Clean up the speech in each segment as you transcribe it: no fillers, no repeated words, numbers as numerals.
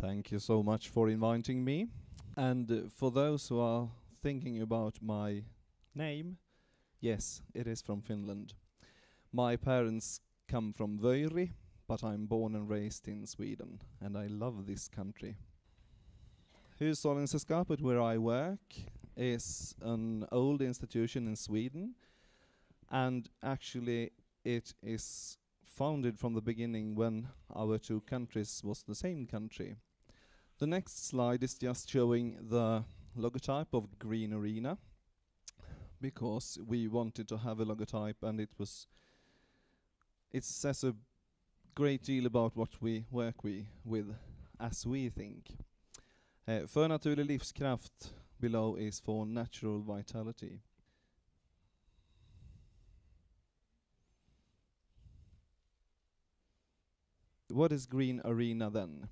Thank you so much for inviting me. And for those who are thinking about my name, yes, it is from Finland. My parents come from Vöiri, but I'm born and raised in Sweden, and I love this country. Hushållningssällskapet, where I work, is an old institution in Sweden, and actually it is founded from the beginning when our two countries was the same country. The next slide is just showing the logotype of Green Arena, because we wanted to have a logotype, and it says a great deal about what we work with, as we think. För naturlig livskraft below is for natural vitality. What is Green Arena then?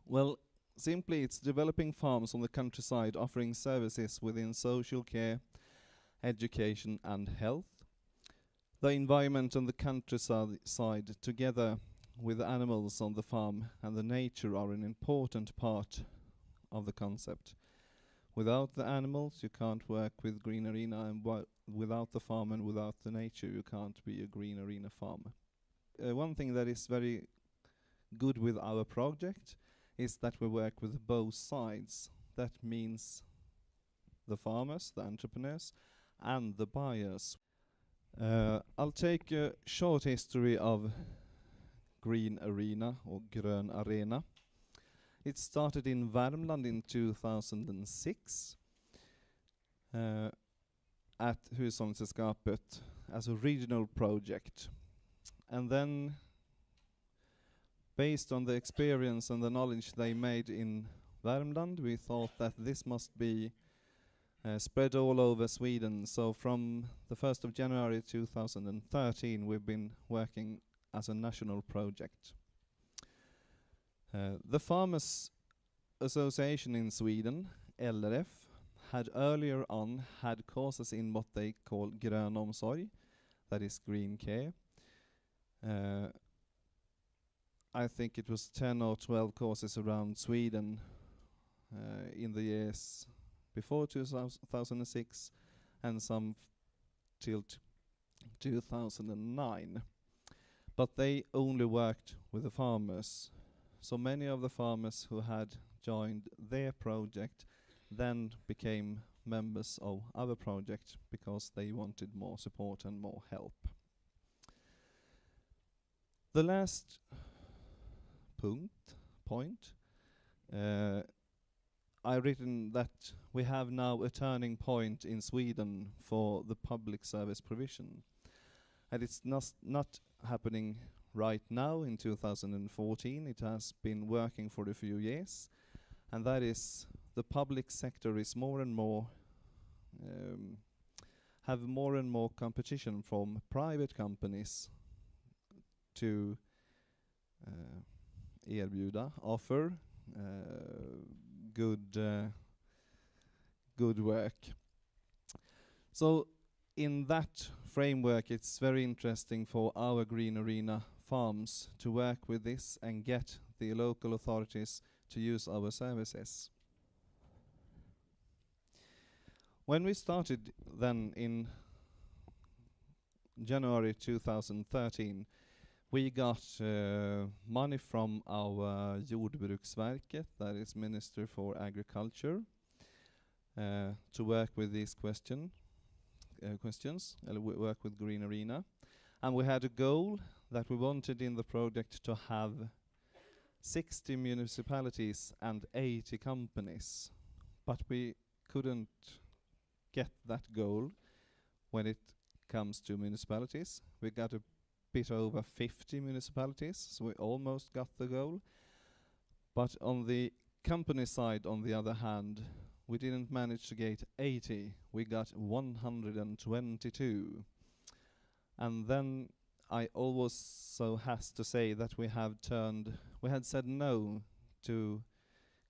Well, simply it's developing farms on the countryside offering services within social care, education and health. The environment and the countryside together with the animals on the farm and the nature are an important part of the concept. Without the animals you can't work with Green Arena, and without the farm and without the nature you can't be a Green Arena farm. One thing that is very good with our project is that we work with both sides. That means the farmers, the entrepreneurs, and the buyers. I'll take a short history of Green Arena or Grön Arena. It started in Värmland in 2006 at Hushållningssällskapet as a regional project. And then, based on the experience and the knowledge they made in Värmland, we thought that this must be spread all over Sweden. So from the 1st of January 2013 we've been working as a national project. The Farmers Association in Sweden, LRF, had earlier on had courses in what they call grön omsorg, that is green care. I think it was 10 or 12 courses around Sweden in the years before 2006 and some till 2009. But they only worked with the farmers. So many of the farmers who had joined their project then became members of our project because they wanted more support and more help. The last point, I've written that we have now a turning point in Sweden for the public service provision. And it's not happening right now in 2014. It has been working for a few years. And that is the public sector is more and more have more and more competition from private companies to offer good work. So in that framework it's very interesting for our Green Arena farms to work with this and get the local authorities to use our services. When we started then in January 2013, we got money from our Jordbruksverket, that is Minister for Agriculture, to work with these questions, work with Green Arena. And we had a goal that we wanted in the project to have 60 municipalities and 80 companies. But we couldn't get that goal when it comes to municipalities. We got a bit over 50 municipalities, so we almost got the goal. But on the company side, on the other hand, we didn't manage to get 80. We got 122. And then I also has to say that we had said no to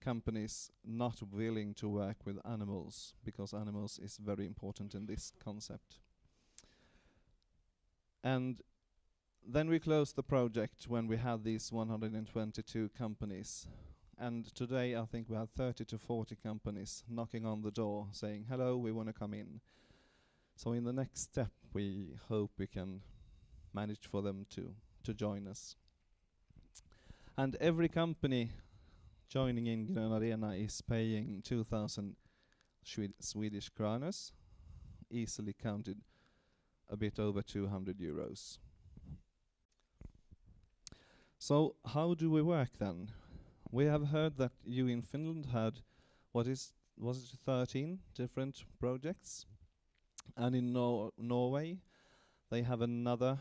companies not willing to work with animals, because animals is very important in this concept. And then we closed the project when we had these 122 companies. and today I think we have 30 to 40 companies knocking on the door saying, hello, we want to come in. So in the next step, we hope we can manage for them to join us. And every company joining in Grön Arena is paying 2,000 Swedish kroners, easily counted a bit over 200 euros. So how do we work then? We have heard that you in Finland had, was it 13 different projects? And in Norway, they have another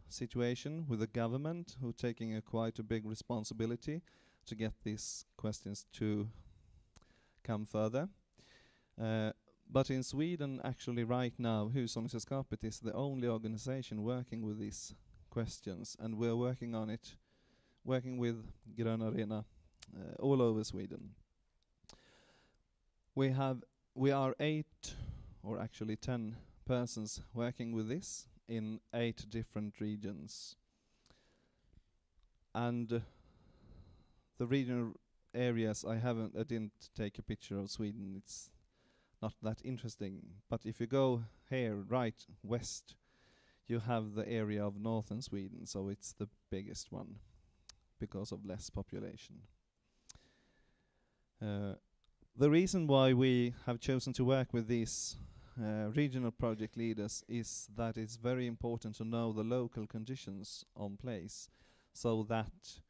situation with the government who taking quite a big responsibility to get these questions to come further. But in Sweden, actually right now, Hushållningssällskapet is the only organization working with these questions, and we're working on it, working with Grön Arena all over Sweden. We are 8, or actually 10 persons working with this in 8 different regions. And the regional areas, I didn't take a picture of Sweden, it's not that interesting. But if you go here, right west, you have the area of northern Sweden, so it's the biggest one because of less population. The reason why we have chosen to work with these regional project leaders is that it's very important to know the local conditions on place, so that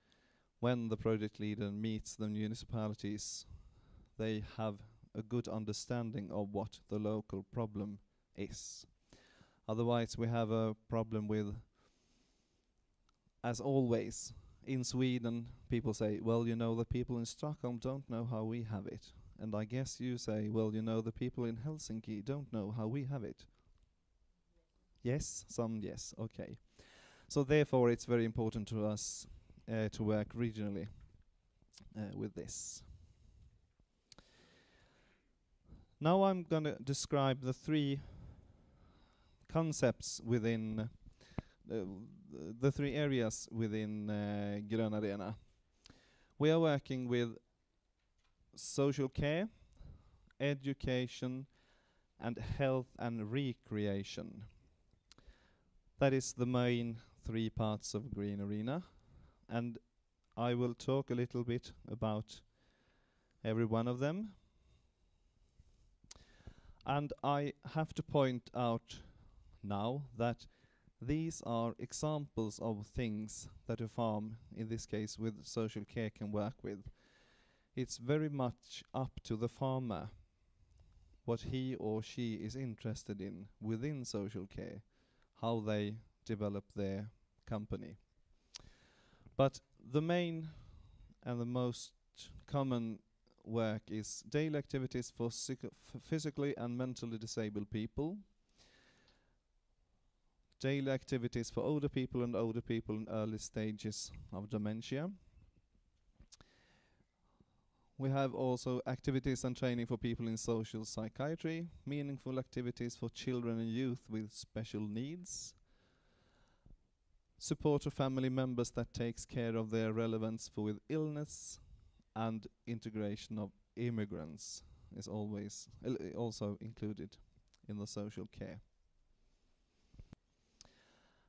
when the project leader meets the municipalities, they have a good understanding of what the local problem is. Otherwise, we have a problem with, as always, in Sweden, people say, well, you know, the people in Stockholm don't know how we have it. And I guess you say, well, you know, the people in Helsinki don't know how we have it. Yes, some yes, okay. So therefore, it's very important to us to work regionally with this. Now I'm going to describe the 3 concepts within the 3 areas within Grön Arena. We are working with social care, education, and health and recreation. That is the main 3 parts of Green Arena, and I will talk a little bit about every one of them. And I have to point out now that these are examples of things that a farm, in this case with social care, can work with. It's very much up to the farmer what he or she is interested in within social care, how they develop their company. But the main and the most common work is daily activities for physically and mentally disabled people, daily activities for older people and older people in early stages of dementia. We have also activities and training for people in social psychiatry, meaningful activities for children and youth with special needs, support of family members that takes care of their relevance for with illness, and integration of immigrants is always also included in the social care.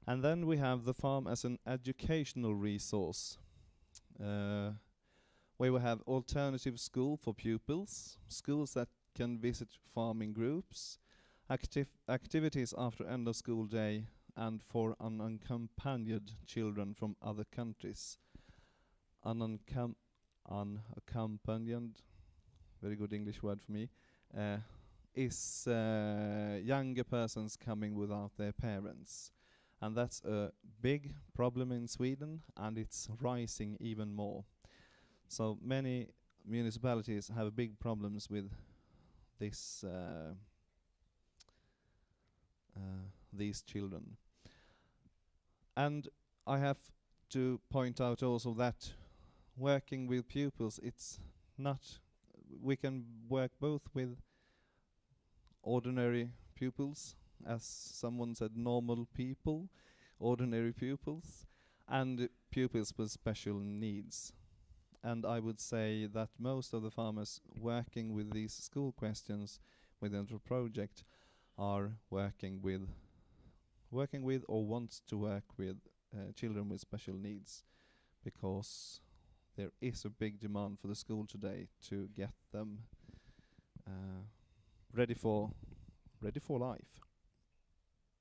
And then we have the farm as an educational resource, where we have alternative school for pupils, schools that can visit farming groups, activities after end of school day, and for unaccompanied children from other countries. Unaccompanied, very good English word for me, is younger persons coming without their parents. And that's a big problem in Sweden, and it's rising even more. So many municipalities have big problems with this, these children. And I have to point out also that working with pupils, it's not, we can work both with ordinary pupils, as someone said, normal people, ordinary pupils, and pupils with special needs. and I would say that most of the farmers working with these school questions within the project are working with or wants to work with children with special needs, because there is a big demand for the school today to get them ready for life.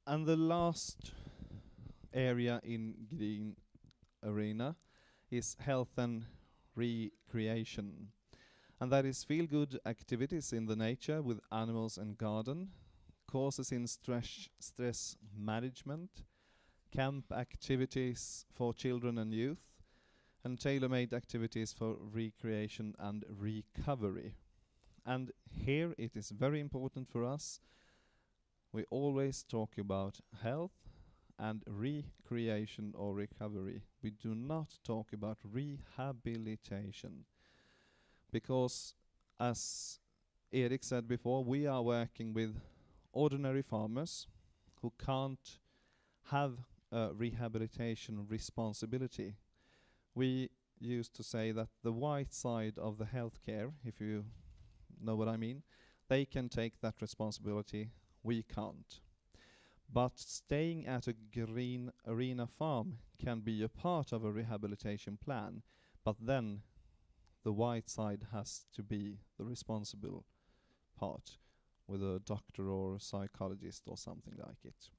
And the last area in Green Arena is health and recreation, and that is feel-good activities in the nature with animals and garden, courses in stress management, camp activities for children and youth, and tailor-made activities for recreation and recovery. And here it is very important for us, we always talk about health and recreation or recovery. We do not talk about rehabilitation, because as Erik said before, we are working with ordinary farmers who can't have a rehabilitation responsibility. We used to say that the white side of the healthcare, if you know what I mean, they can take that responsibility, we can't. But staying at a Green Arena farm can be a part of a rehabilitation plan, but then the white side has to be the responsible part, with a doctor or a psychologist or something like it.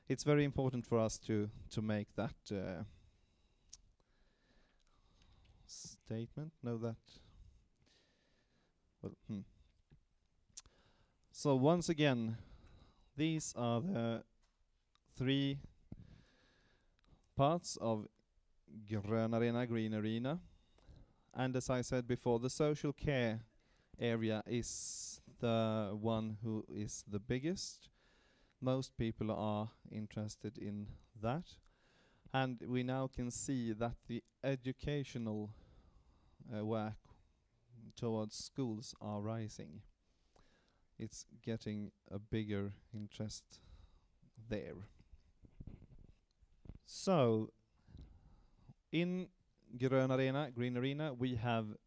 It's very important for us to make that statement. So once again, these are the 3 parts of Grön Arena, Green Arena. And as I said before, the social care area is the one who is the biggest. Most people are interested in that. And we now can see that the educational work towards schools are rising. It's getting a bigger interest there. So, in Grön Arena, Green Arena, we have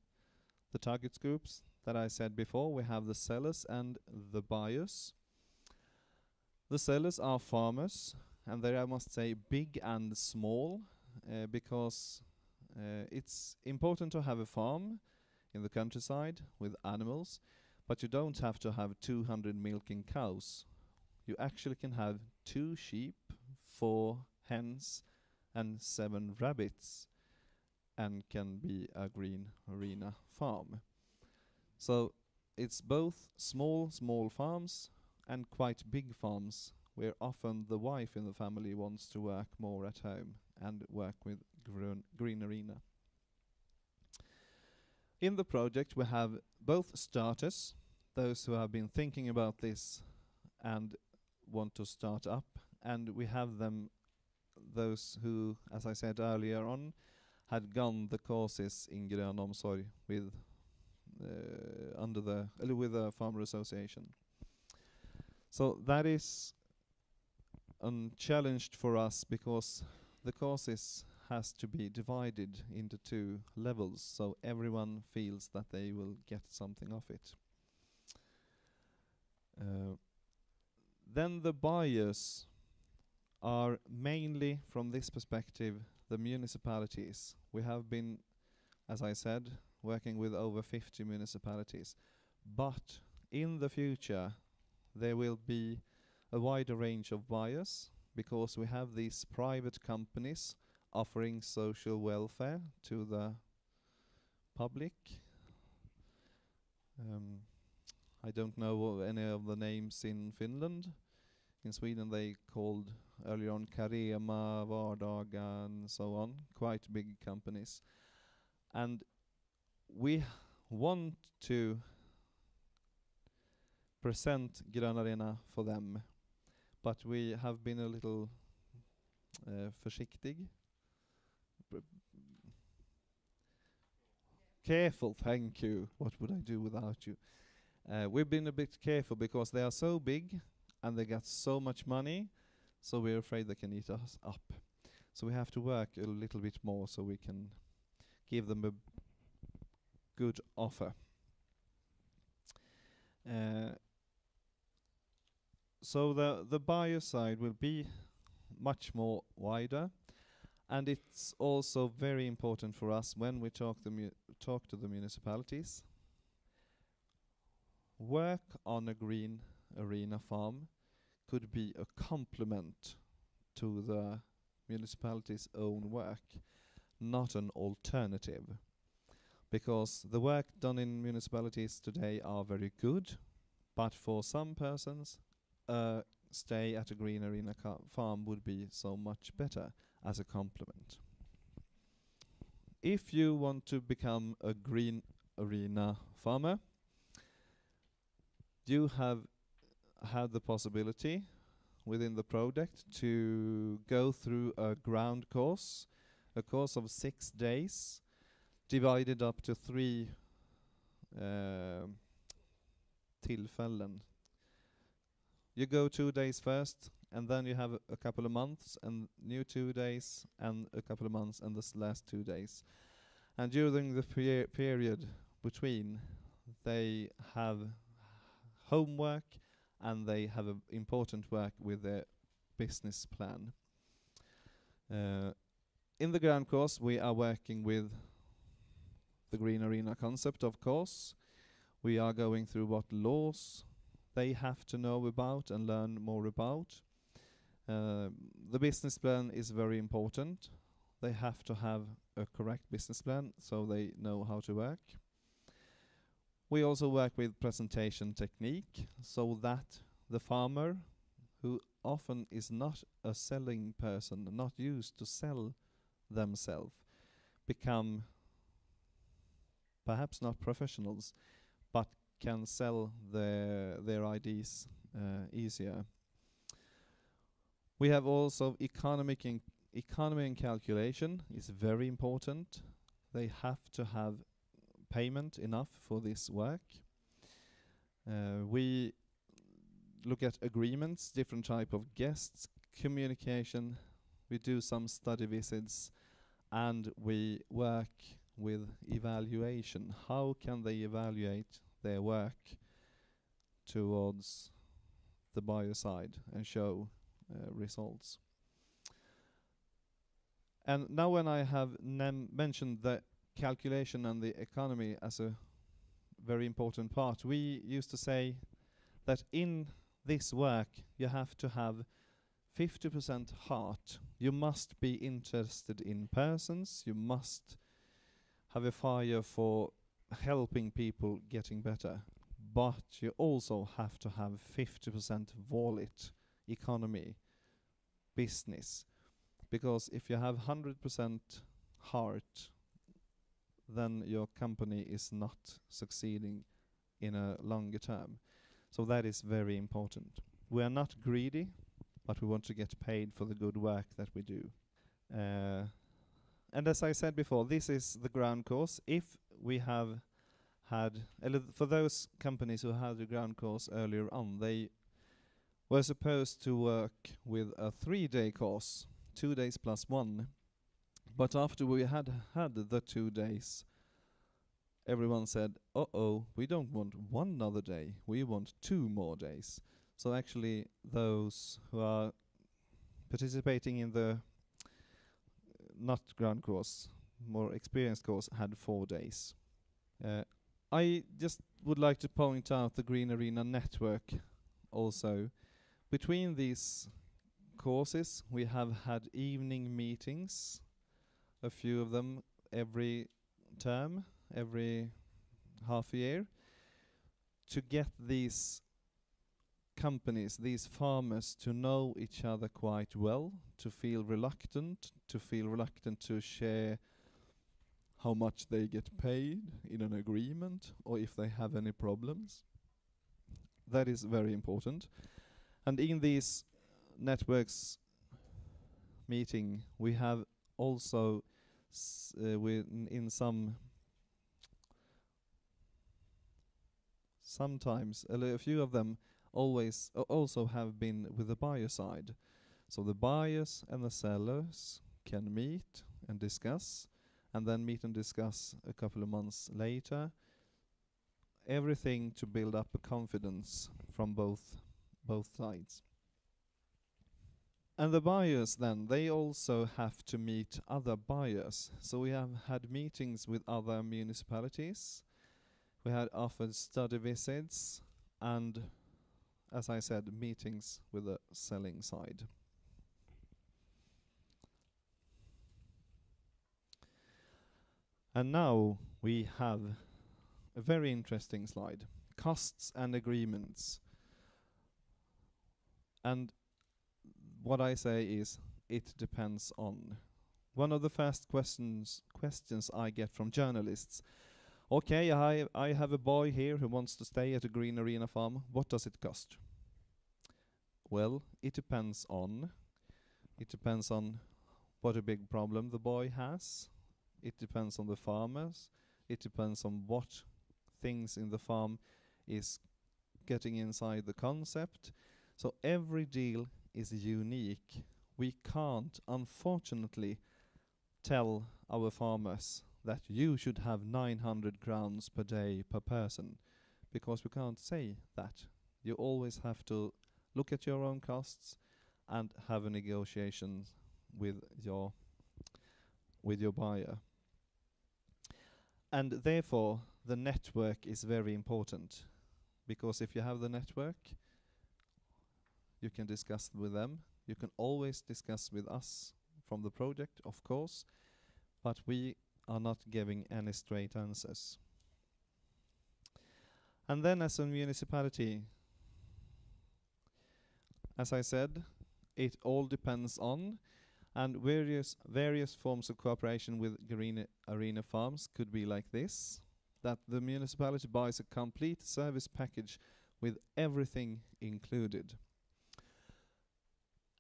the target groups that I said before. We have the sellers and the buyers. The sellers are farmers, and there I must say big and small, because it's important to have a farm in the countryside with animals, but you don't have to have 200 milking cows. You actually can have 2 sheep, 4 hens, and 7 rabbits, and can be a Green Arena farm. So it's both small farms and quite big farms, where often the wife in the family wants to work more at home and work with Green Arena. In the project we have both starters, those who have been thinking about this and want to start up, and we have those who, as I said earlier on, had gone the courses in Grön Omsorg with with a farmer association. So that is challenged for us, because the courses has to be divided into 2 levels, so everyone feels that they will get something of it. Then the buyers are mainly, from this perspective, the municipalities. We have been, as I said, working with over 50 municipalities, but in the future there will be a wider range of buyers, because we have these private companies offering social welfare to the public. I don't know any of the names in Finland. In Sweden they called earlier on Carema, Vardaga and so on, quite big companies. And we want to present Grön Arena for them, but we have been a little försiktig. Careful, thank you. What would I do without you? We've been a bit careful because they are so big and they got so much money, so we're afraid they can eat us up. So we have to work a little bit more so we can give them a good offer. So the buyer side will be much more wider, and it's also very important for us when we talk to the municipalities. Work on a green arena farm could be a complement to the municipality's own work, not an alternative. Because the work done in municipalities today are very good, but for some persons, stay at a green arena farm would be so much better as a complement. If you want to become a green arena farmer, you have had the possibility within the project to go through a ground course, a course of 6 days, divided up to 3 tillfällen. You go 2 days first, and then you have a couple of months, and new 2 days, and a couple of months, and the last 2 days. And during the period between, they have homework, and they have important work with their business plan. In the ground course, we are working with the Green Arena concept, of course. We are going through what laws they have to know about and learn more about. The business plan is very important. They have to have a correct business plan so they know how to work. We also work with presentation technique so that the farmer, who often is not a selling person, not used to sell themselves, become perhaps not professionals, but can sell their ideas easier. We have also economy and calculation is very important. They have to have payment enough for this work. We look at agreements, different type of guests, communication. We do some study visits, and we work with evaluation. How can they evaluate their work towards the buyer side and show results? And now when I have mentioned the calculation and the economy as a very important part, we used to say that in this work you have to have 50% heart. You must be interested in persons. You must have a fire for helping people getting better. But you also have to have 50% wallet, economy, business. Because if you have 100% heart, then your company is not succeeding in a longer term. So that is very important. We are not greedy, but we want to get paid for the good work that we do. And as I said before, this is the ground course. If we have had, for those companies who had the ground course earlier on, they were supposed to work with a 3-day course, 2 days plus 1. But after we had the 2 days, everyone said, uh-oh, we don't want 1 other day, we want 2 more days. So actually those who are participating in the not ground course, more experienced course, had 4 days. I just would like to point out the Green Arena network also. Between these courses we have had evening meetings, a few of them every term, every half year, to get these companies, these farmers, to know each other quite well, to feel reluctant to share how much they get paid in an agreement, or if they have any problems. That is very important. And in these networks meeting, we have also sometimes a few of them always also have been with the buyer side. So the buyers and the sellers can meet and discuss, and then meet and discuss a couple of months later. Everything to build up a confidence from both sides. And the buyers then, they also have to meet other buyers. So we have had meetings with other municipalities. We had offered study visits and, as I said, meetings with the selling side. And now we have a very interesting slide. Costs and agreements. And what I say is, it depends on. One of the first questions I get from journalists. Okay, I have a boy here who wants to stay at a Green Arena farm. What does it cost? Well, it depends on what a big problem the boy has. It depends on the farmers. It depends on what things in the farm is getting inside the concept. So every deal is unique. We can't, unfortunately, tell our farmers that you should have 900 crowns per day per person, because we can't say that. You always have to look at your own costs and have a negotiation with your buyer. And therefore, the network is very important, because if you have the network, you can discuss with them. You can always discuss with us from the project, of course, but we are not giving any straight answers. And then as a municipality, as I said, it all depends on, and various forms of cooperation with Green Arena farms could be like this, that the municipality buys a complete service package with everything included.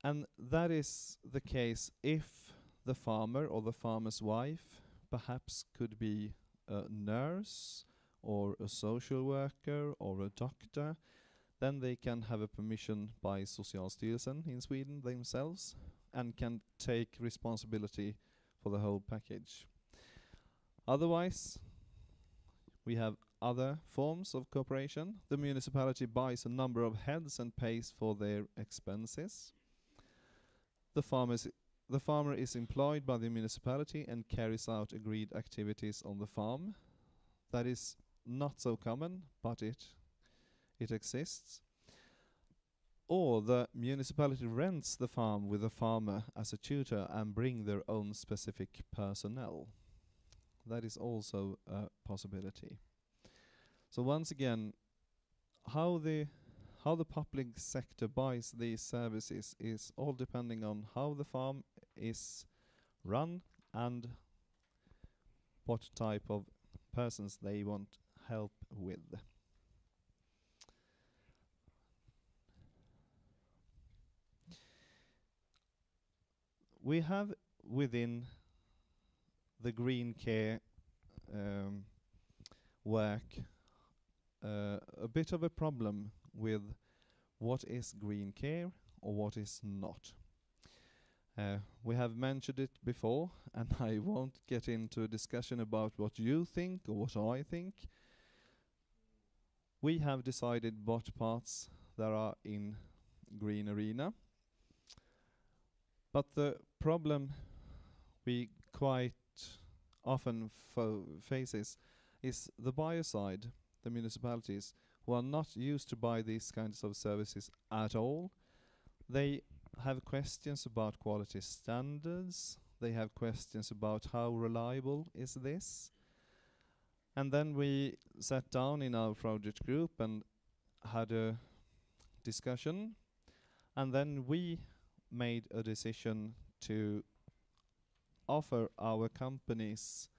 And that is the case if the farmer or the farmer's wife perhaps could be a nurse or a social worker or a doctor. Then they can have a permission by Socialstyrelsen in Sweden themselves and can take responsibility for the whole package. Otherwise, we have other forms of cooperation. The municipality buys a number of heads and pays for their expenses. The farmer is employed by the municipality and carries out agreed activities on the farm. That is not so common, but it exists. Or the municipality rents the farm with the farmer as a tutor and bring their own specific personnel. That is also a possibility. So once again, how the public sector buys these services is all depending on how the farm is run and what type of persons they want help with. We have within the Green Care work a bit of a problem with what is Green Care or what is not. We have mentioned it before, and I won't get into a discussion about what you think or what I think. We have decided what parts there are in Green Arena. But the problem we quite often faces is the buyer side, the municipalities, who are not used to buy these kinds of services at all. They have questions about quality standards. They have questions about how reliable is this. And then we sat down in our project group and had a discussion. And then we made a decision to offer our companies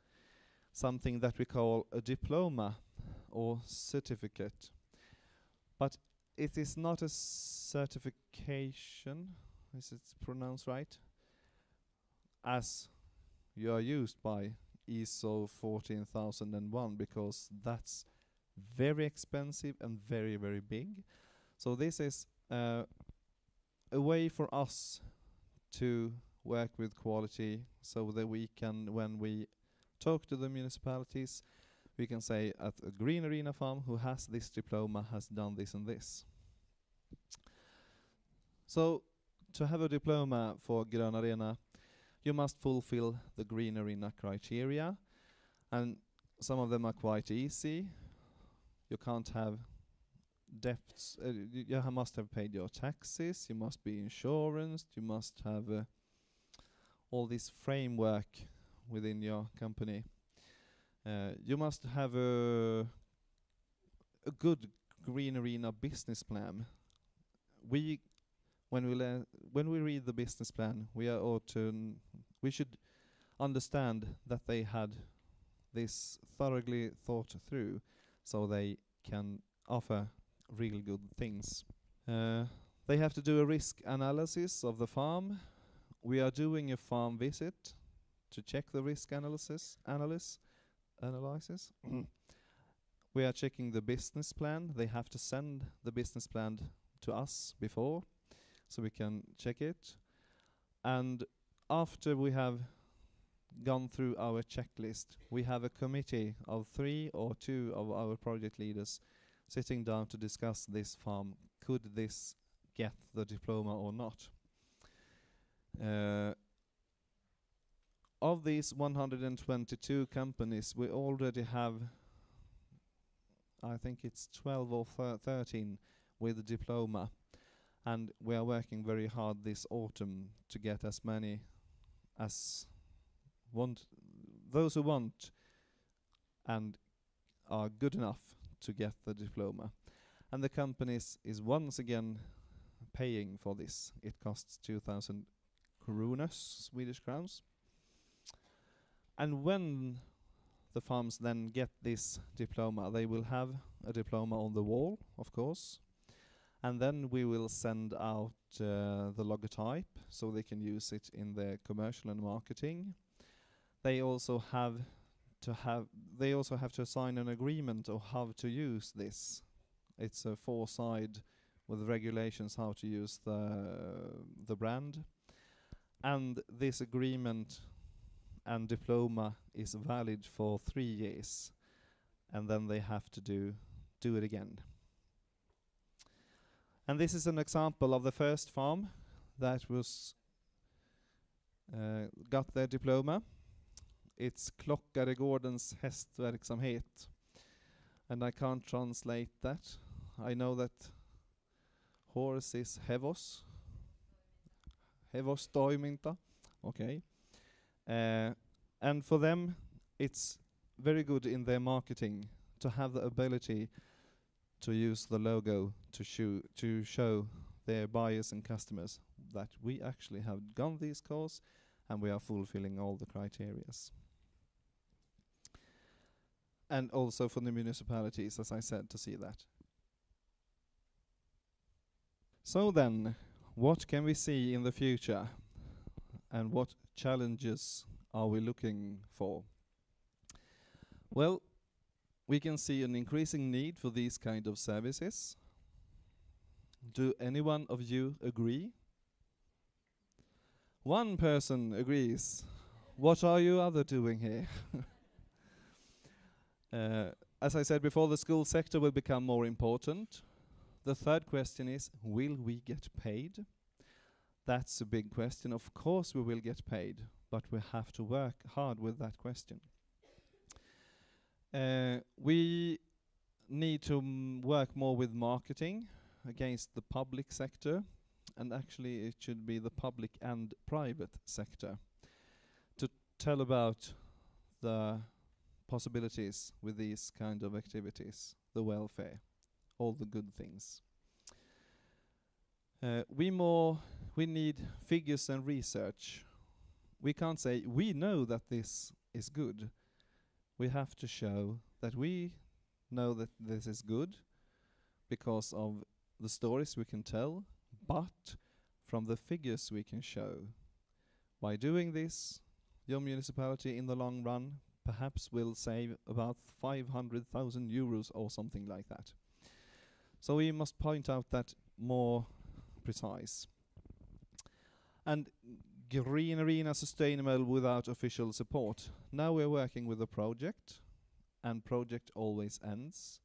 something that we call a diploma or certificate. But it is not a certification, is it pronounced right? As you are used by ISO 14001, because that's very expensive and very, very big. So this is a way for us to work with quality so that we can, when we talk to the municipalities. We can say at a Green Arena farm who has this diploma has done this and this. So to have a diploma for Grön Arena, you must fulfill the Green Arena criteria, and some of them are quite easy. You can't have debts, you must have paid your taxes, you must be insured, you must have all this framework within your company. You must have a good Green Arena business plan. When we read the business plan, we should understand that they had this thoroughly thought through, so they can offer really good things. They have to do a risk analysis of the farm. We are doing a farm visit to check the risk analysis. We are checking the business plan. They have to send the business plan to us before, so we can check it. And after we have gone through our checklist, we have a committee of 3 or 2 of our project leaders sitting down to discuss this farm. Could this get the diploma or not? Of these 122 companies, we already have, I think it's 12 or 13 with a diploma, and we are working very hard this autumn to get as many as those who want and are good enough to get the diploma. And the companies is once again paying for this. It costs 2,000 kronor, Swedish crowns. And when the farms then get this diploma, they will have a diploma on the wall, of course. And then we will send out the logotype so they can use it in their commercial and marketing. They also have to sign an agreement of how to use this. It's a 4-side with regulations how to use the brand. And this agreement and diploma is valid for 3 years, and then they have to do it again. And this is an example of the first farm that was got their diploma. It's Klockaregårdens hästverksamhet, and I can't translate that. I know that horse is hevostoiminta. Okay. And for them, it's very good in their marketing to have the ability to use the logo to show their buyers and customers that we actually have done this course and we are fulfilling all the criterias. And also for the municipalities, as I said, to see that. So then, what can we see in the future? And what challenges are we looking for? Well, we can see an increasing need for these kind of services. Do anyone of you agree? One person agrees. What are you other doing here? As I said before, the school sector will become more important. The third question is, will we get paid? That's a big question. Of course we will get paid, but we have to work hard with that question. We need to work more with marketing against the public sector, and actually it should be the public and private sector, to tell about the possibilities with these kind of activities, the welfare, all the good things. We need figures and research. We can't say, we know that this is good. We have to show that we know that this is good because of the stories we can tell, but from the figures we can show. By doing this, your municipality in the long run perhaps will save about 500,000 euros or something like that. So we must point out that more precise. And Green Arena sustainable without official support. Now we're working with a project, and project always ends.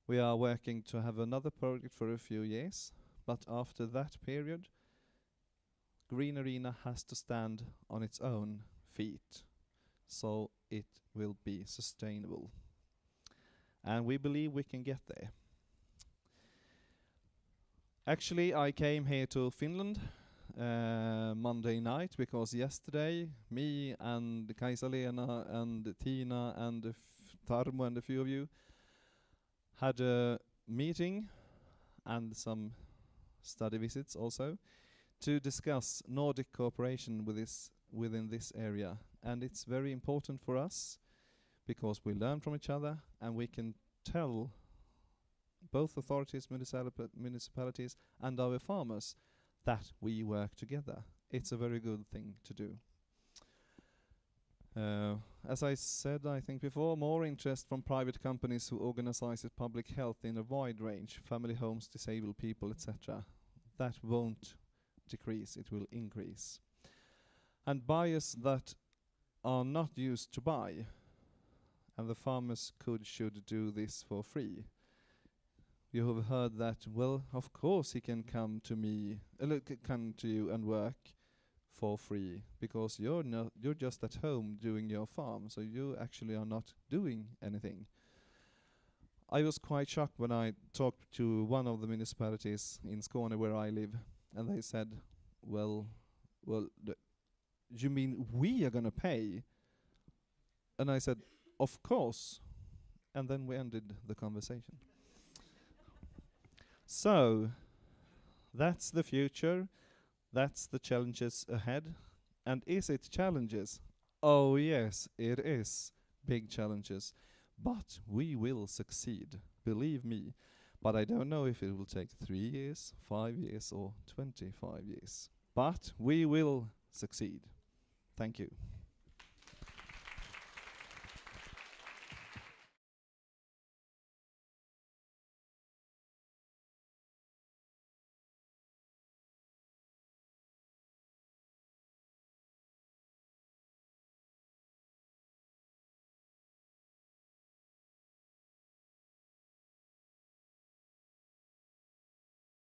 We are working to have another project for a few years, but after that period, Green Arena has to stand on its own feet, so it will be sustainable. And we believe we can get there. Actually, I came here to Finland Monday night because yesterday me and Kaisa-Lena and Tina and Tarmo and a few of you had a meeting and some study visits also to discuss Nordic cooperation within this area. And it's very important for us because we learn from each other and we can tell both authorities, municipalities and our farmers that we work together. It's a very good thing to do. As I said, I think before, more interest from private companies who organize public health in a wide range, family homes, disabled people, etc. That won't decrease, it will increase. And buyers that are not used to buy, and the farmers should do this for free. You have heard that, well, of course he can come to me, come to you and work for free, because you're just at home doing your farm, so you actually are not doing anything. I was quite shocked when I talked to one of the municipalities in Skåne where I live, and they said, well, you mean we are gonna pay? And I said, of course. And then we ended the conversation. So, that's the future. That's the challenges ahead. And is it challenges? Oh yes, it is big challenges. But we will succeed, believe me. But I don't know if it will take 3 years, 5 years or 25 years. But we will succeed. Thank you.